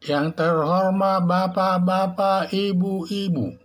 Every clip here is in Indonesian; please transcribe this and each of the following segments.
Yang terhormat Bapak-bapak, Ibu-ibu,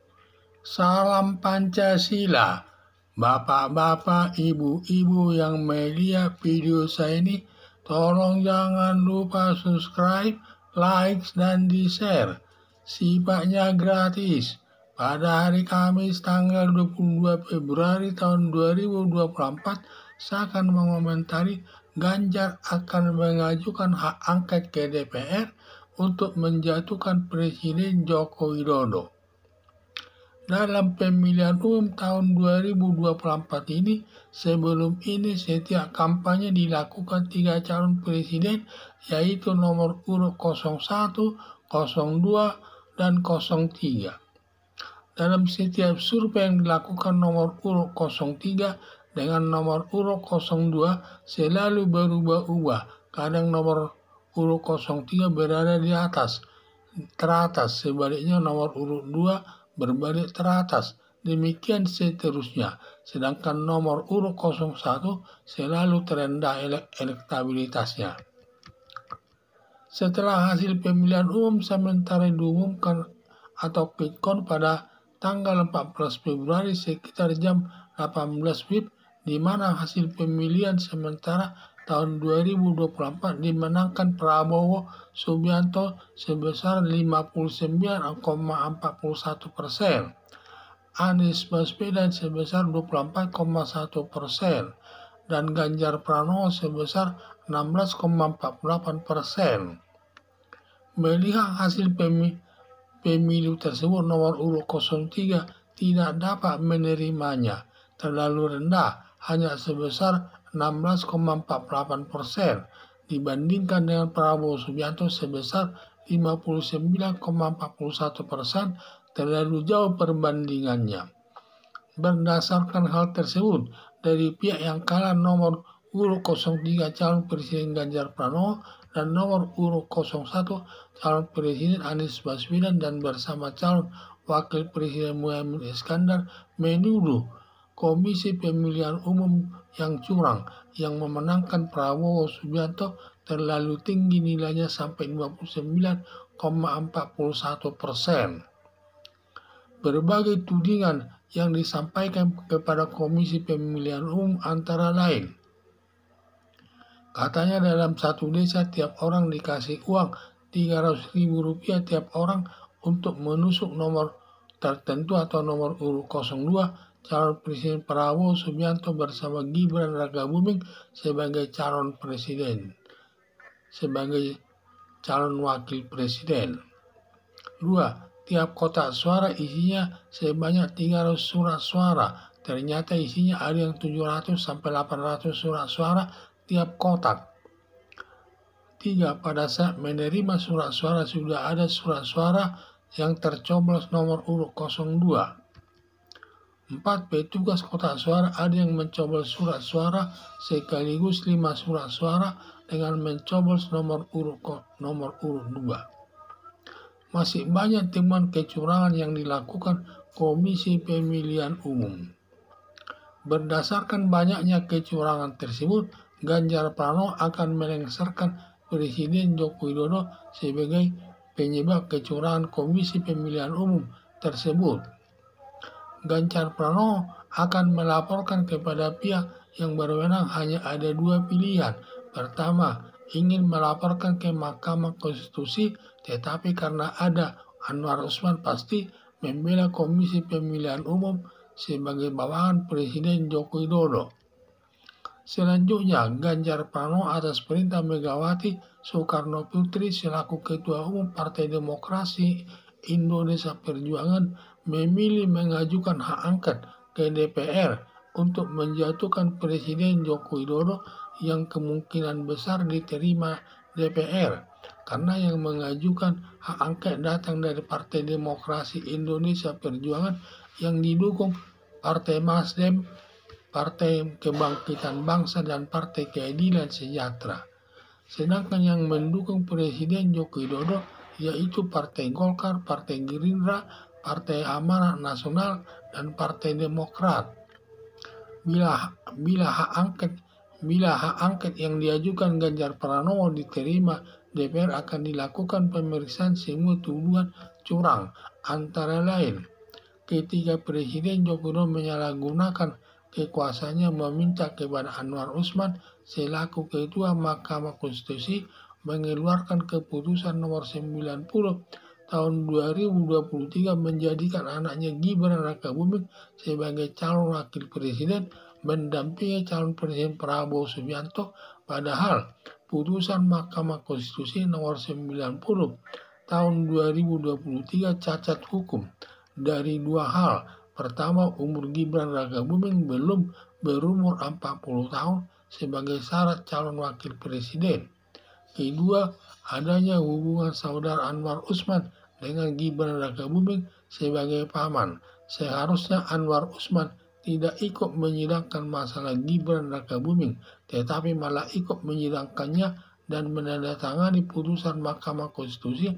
salam Pancasila. Bapak-bapak, Ibu-ibu yang melihat video saya ini, tolong jangan lupa subscribe, like, dan di-share. Sifatnya gratis. Pada hari Kamis tanggal 22 Februari tahun 2024, saya akan mengomentari Ganjar akan mengajukan hak angket ke DPR untuk menjatuhkan Presiden Joko Widodo. Dalam pemilihan umum tahun 2024 ini, sebelum ini setiap kampanye dilakukan 3 calon presiden, yaitu nomor urut 01, 02, dan 03. Dalam setiap survei yang dilakukan nomor urut 03 dengan nomor urut 02 selalu berubah-ubah. Kadang nomor urut 03 berada di atas, teratas, sebaliknya nomor urut 2 berbalik teratas, demikian seterusnya. Sedangkan nomor urut 01 selalu terendah elektabilitasnya. Setelah hasil pemilihan umum sementara diumumkan atau quick count pada tanggal 14 Februari sekitar jam 18 WIB, di mana hasil pemilihan sementara tahun 2024 dimenangkan Prabowo Subianto sebesar 59,41%, Anies Baswedan sebesar 24,1%, dan Ganjar Pranowo sebesar 16,48%. Melihat hasil pemilu tersebut, nomor urut 03 tidak dapat menerimanya, terlalu rendah, hanya sebesar 16,48% dibandingkan dengan Prabowo Subianto sebesar 59,41%, terlalu jauh perbandingannya. Berdasarkan hal tersebut, dari pihak yang kalah nomor urut 03 calon presiden Ganjar Pranowo dan nomor urut 01 calon presiden Anies Baswedan dan bersama calon wakil presiden Muhaimin Iskandar menuduh Komisi Pemilihan Umum yang curang, yang memenangkan Prabowo Subianto terlalu tinggi nilainya sampai 59,41%. Berbagai tudingan yang disampaikan kepada Komisi Pemilihan Umum antara lain, katanya dalam satu desa tiap orang dikasih uang Rp300.000 tiap orang untuk menusuk nomor tertentu atau nomor urut 02 calon presiden Prabowo Subianto bersama Gibran Rakabuming sebagai calon presiden, sebagai calon wakil presiden. 2. Tiap kotak suara isinya sebanyak 300 surat suara. Ternyata isinya ada yang 700 sampai 800 surat suara tiap kotak. 3. Pada saat menerima surat suara sudah ada surat suara yang tercoblos nomor urut 02. 4. Petugas kotak suara ada yang mencoblos surat suara sekaligus 5 surat suara dengan mencoblos nomor urut 2. Masih banyak temuan kecurangan yang dilakukan Komisi Pemilihan Umum. Berdasarkan banyaknya kecurangan tersebut, Ganjar Pranowo akan melengsarkan Presiden Joko Widodo sebagai penyebab kecurangan Komisi Pemilihan Umum tersebut. Ganjar Pranowo akan melaporkan kepada pihak yang berwenang hanya ada 2 pilihan. Pertama, ingin melaporkan ke Mahkamah Konstitusi, tetapi karena ada Anwar Usman pasti membela Komisi Pemilihan Umum sebagai bawahan Presiden Joko Widodo. Selanjutnya, Ganjar Pranowo atas perintah Megawati Soekarno Putri selaku Ketua Umum Partai Demokrasi Indonesia Perjuangan memilih mengajukan hak angket ke DPR untuk menjatuhkan Presiden Joko Widodo yang kemungkinan besar diterima DPR, karena yang mengajukan hak angket datang dari Partai Demokrasi Indonesia Perjuangan yang didukung Partai Nasdem, Partai Kebangkitan Bangsa, dan Partai Keadilan Sejahtera. Sedangkan yang mendukung Presiden Joko Widodo yaitu Partai Golkar, Partai Gerindra, Partai Amanat Nasional, dan Partai Demokrat. Bila hak angket yang diajukan Ganjar Pranowo diterima DPR akan dilakukan pemeriksaan semua tuduhan curang, antara lain ketika Presiden Joko Widodo menyalahgunakan kekuasaannya meminta kepada Anwar Usman selaku Ketua Mahkamah Konstitusi mengeluarkan keputusan nomor 90 tahun 2023 menjadikan anaknya Gibran Rakabuming sebagai calon wakil presiden mendampingi calon presiden Prabowo Subianto, padahal putusan Mahkamah Konstitusi nomor 90 tahun 2023 cacat hukum dari dua hal. Pertama, umur Gibran Rakabuming belum berumur 40 tahun sebagai syarat calon wakil presiden. Kedua, adanya hubungan saudara Anwar Usman dengan Gibran Rakabuming sebagai paman. Seharusnya Anwar Usman tidak ikut menyidangkan masalah Gibran Rakabuming, tetapi malah ikut menyidangkannya dan menandatangani putusan Mahkamah Konstitusi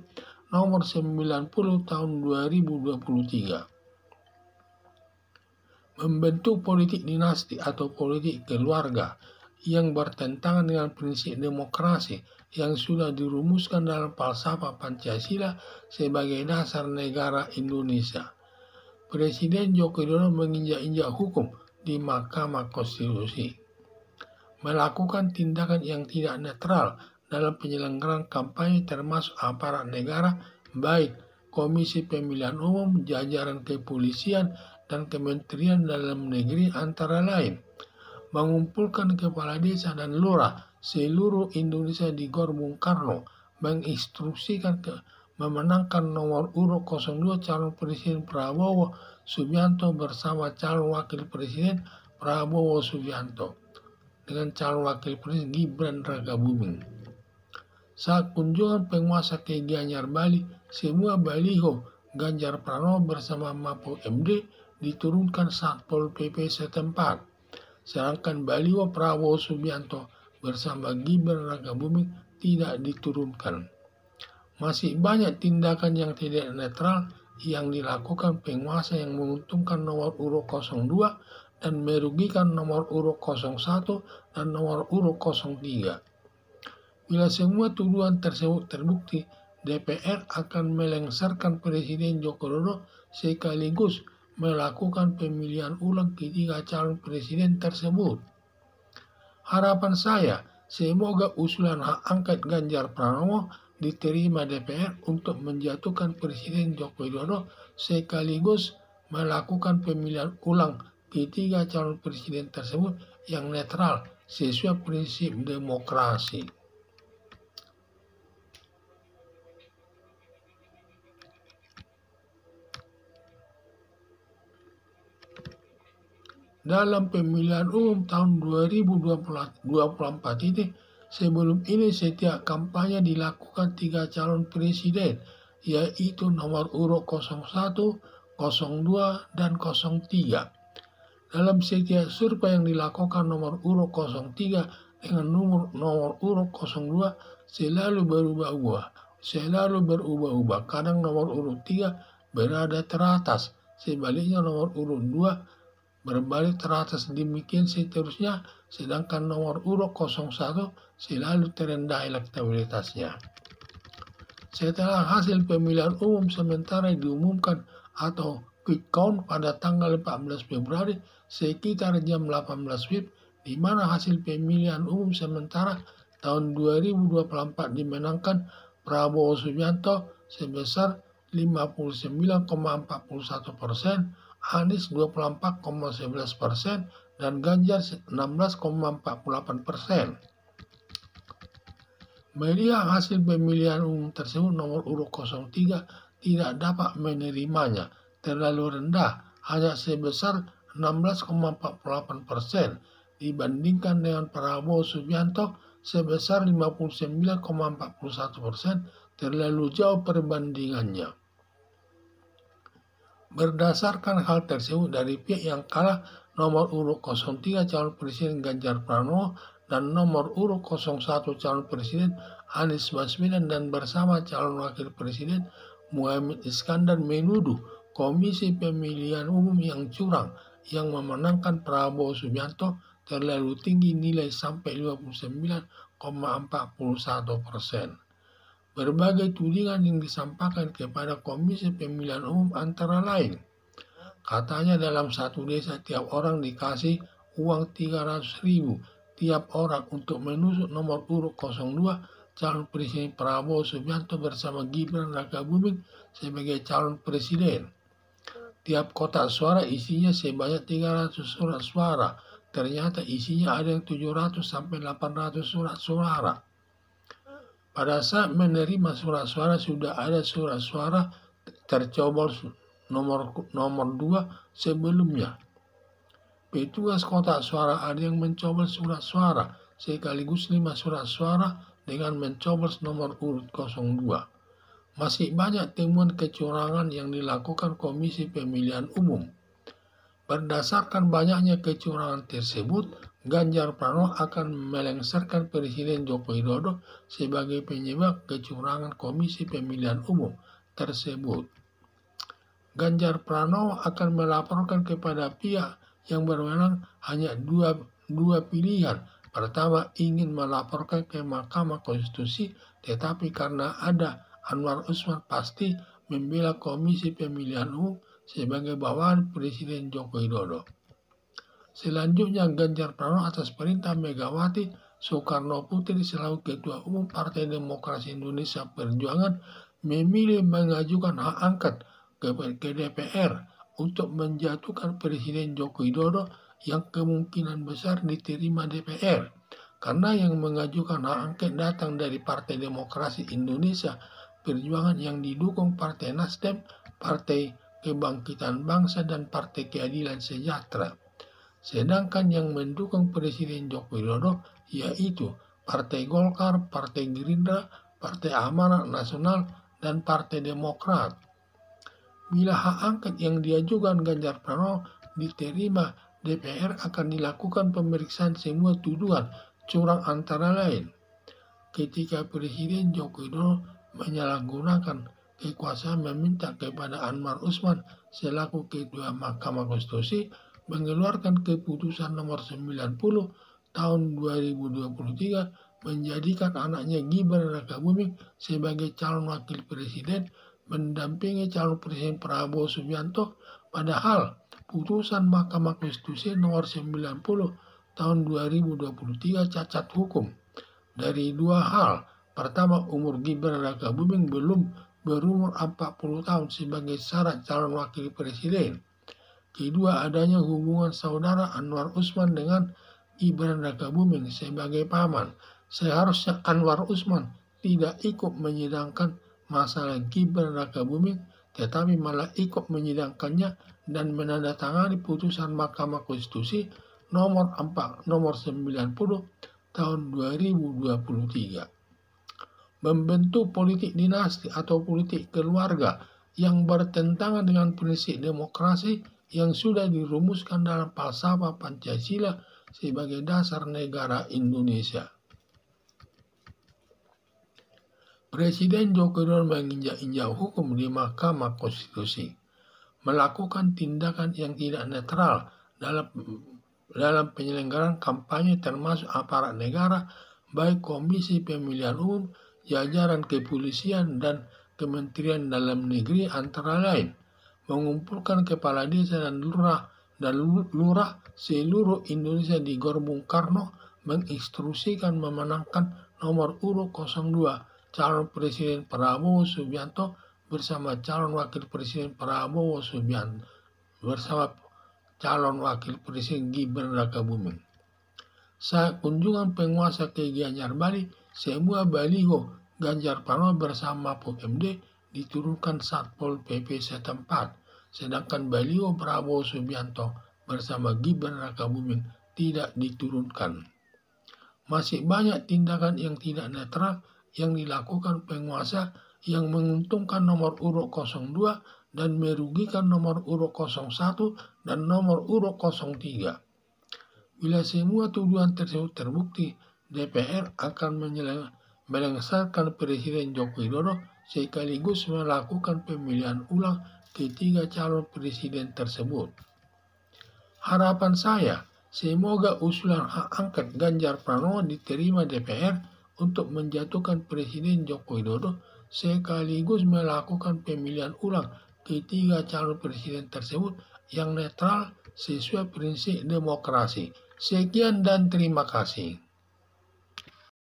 nomor 90 tahun 2023. Membentuk politik dinasti atau politik keluarga yang bertentangan dengan prinsip demokrasi yang sudah dirumuskan dalam falsafah Pancasila sebagai dasar negara Indonesia. Presiden Joko Widodo menginjak-injak hukum di Mahkamah Konstitusi, melakukan tindakan yang tidak netral dalam penyelenggaraan kampanye termasuk aparat negara, baik Komisi Pemilihan Umum, jajaran kepolisian, dan Kementerian Dalam Negeri antara lain, mengumpulkan kepala desa dan lurah seluruh Indonesia di Gor Bung Karno, menginstruksikan memenangkan nomor urut 02 calon presiden Prabowo Subianto bersama calon wakil presiden Prabowo Subianto dengan calon wakil presiden Gibran Rakabuming. Saat kunjungan penguasa ke Gianyar Bali, semua baliho Ganjar Pranowo bersama Mahfud MD diturunkan Satpol PP setempat, sedangkan baliho Prabowo Subianto bersama Gibran Rakabuming tidak diturunkan. Masih banyak tindakan yang tidak netral yang dilakukan penguasa yang menguntungkan nomor urut 02 dan merugikan nomor urut 01 dan nomor urut 03. Bila semua tuduhan tersebut terbukti, DPR akan melengsarkan Presiden Joko Widodo sekaligus melakukan pemilihan ulang ketiga calon presiden tersebut. Harapan saya, semoga usulan hak angket Ganjar Pranowo diterima DPR untuk menjatuhkan Presiden Joko Widodo sekaligus melakukan pemilihan ulang ketiga calon presiden tersebut yang netral sesuai prinsip demokrasi. Dalam pemilihan umum tahun 2024 ini, sebelum ini setiap kampanye dilakukan 3 calon presiden, yaitu nomor urut 01, 02, dan 03. Dalam setiap survei yang dilakukan nomor urut 03 dengan nomor urut 02 selalu berubah-ubah. Kadang nomor urut 3 berada teratas, sebaliknya nomor urut 2 berbalik teratas, demikian seterusnya, sedangkan nomor urut 01 selalu terendah elektabilitasnya. Setelah hasil pemilihan umum sementara diumumkan atau quick count pada tanggal 14 Februari sekitar jam 18 WIB, di mana hasil pemilihan umum sementara tahun 2024 dimenangkan Prabowo Subianto sebesar 59,41%, Anies 24,11%, dan Ganjar 16,48%. Melihat hasil pemilihan umum tersebut, nomor urut 03 tidak dapat menerimanya, terlalu rendah, hanya sebesar 16,48% dibandingkan dengan Prabowo Subianto sebesar 59,41%, terlalu jauh perbandingannya. Berdasarkan hal tersebut, dari pihak yang kalah, nomor urut 03 calon presiden Ganjar Pranowo dan nomor urut 01 calon presiden Anies Baswedan dan bersama calon wakil presiden Muhammad Iskandar menuduh Komisi Pemilihan Umum yang curang yang memenangkan Prabowo Subianto terlalu tinggi nilai sampai 59,41%. Berbagai tudingan yang disampaikan kepada Komisi Pemilihan Umum antara lain, katanya dalam satu desa tiap orang dikasih uang 300.000 tiap orang untuk menusuk nomor urut 02 calon presiden Prabowo Subianto bersama Gibran Rakabuming sebagai calon presiden. Tiap kotak suara isinya sebanyak 300 surat suara. Ternyata isinya ada yang 700 sampai 800 surat suara. Pada saat menerima surat suara sudah ada surat suara tercoblos nomor 2 sebelumnya. Petugas kotak suara ada yang mencoblos surat suara sekaligus 5 surat suara dengan mencoblos nomor urut 02. Masih banyak temuan kecurangan yang dilakukan Komisi Pemilihan Umum. Berdasarkan banyaknya kecurangan tersebut, Ganjar Pranowo akan melengsarkan Presiden Joko Widodo sebagai penyebab kecurangan Komisi Pemilihan Umum tersebut. Ganjar Pranowo akan melaporkan kepada pihak yang berwenang hanya dua pilihan. Pertama, ingin melaporkan ke Mahkamah Konstitusi, tetapi karena ada Anwar Usman pasti membela Komisi Pemilihan Umum sebagai bawahan Presiden Joko Widodo. Selanjutnya, Ganjar Pranowo atas perintah Megawati Soekarno Putri selaku Ketua Umum Partai Demokrasi Indonesia Perjuangan memilih mengajukan hak angket ke DPR untuk menjatuhkan Presiden Joko Widodo yang kemungkinan besar diterima DPR. Karena yang mengajukan hak angket datang dari Partai Demokrasi Indonesia Perjuangan yang didukung Partai Nasdem, Partai Kebangkitan Bangsa, dan Partai Keadilan Sejahtera. Sedangkan yang mendukung Presiden Joko Widodo yaitu Partai Golkar, Partai Gerindra, Partai Amanat Nasional, dan Partai Demokrat. Bila hak angket yang diajukan Ganjar Pranowo diterima DPR, akan dilakukan pemeriksaan semua tuduhan curang antara lain. Ketika Presiden Joko Widodo menyalahgunakan kekuasaan meminta kepada Anwar Usman selaku Ketua Mahkamah Konstitusi mengeluarkan keputusan nomor 90 tahun 2023 menjadikan anaknya Gibran Rakabuming sebagai calon wakil presiden mendampingi calon presiden Prabowo Subianto, padahal putusan Mahkamah Konstitusi nomor 90 tahun 2023 cacat hukum dari dua hal. Pertama, umur Gibran Rakabuming belum berumur 40 tahun sebagai syarat calon wakil presiden. Kedua, adanya hubungan saudara Anwar Usman dengan Gibran Rakabuming sebagai paman. Seharusnya Anwar Usman tidak ikut menyidangkan masalah Gibran Rakabuming, tetapi malah ikut menyidangkannya dan menandatangani putusan Mahkamah Konstitusi nomor 90 tahun 2023. Membentuk politik dinasti atau politik keluarga yang bertentangan dengan prinsip demokrasi yang sudah dirumuskan dalam falsafah Pancasila sebagai dasar negara Indonesia. Presiden Joko Widodo menginjak-injak hukum di Mahkamah Konstitusi, melakukan tindakan yang tidak netral dalam penyelenggaraan kampanye termasuk aparat negara, baik Komisi Pemilihan Umum, jajaran kepolisian, dan Kementerian Dalam Negeri antara lain, mengumpulkan kepala desa dan lurah seluruh Indonesia di Gor Bung Karno, menginstruksikan memenangkan nomor urut 02 calon presiden Prabowo Subianto bersama calon wakil presiden Prabowo Subianto bersama calon wakil presiden Gibran Rakabuming. Saat kunjungan penguasa ke Gianyar Bali, semua baliho Ganjar Pranowo bersama PMD diturunkan Satpol PP setempat, sedangkan baliho Prabowo Subianto bersama Gibran Rakabuming tidak diturunkan. Masih banyak tindakan yang tidak netral yang dilakukan penguasa yang menguntungkan nomor urut 02 dan merugikan nomor urut 01 dan nomor urut 03. Bila semua tuduhan tersebut terbukti, DPR akan melengsarkan Presiden Joko Widodo sekaligus melakukan pemilihan ulang ketiga calon presiden tersebut. Harapan saya, semoga usulan hak angket Ganjar Pranowo diterima DPR untuk menjatuhkan Presiden Joko Widodo sekaligus melakukan pemilihan ulang ketiga calon presiden tersebut yang netral sesuai prinsip demokrasi. Sekian dan terima kasih.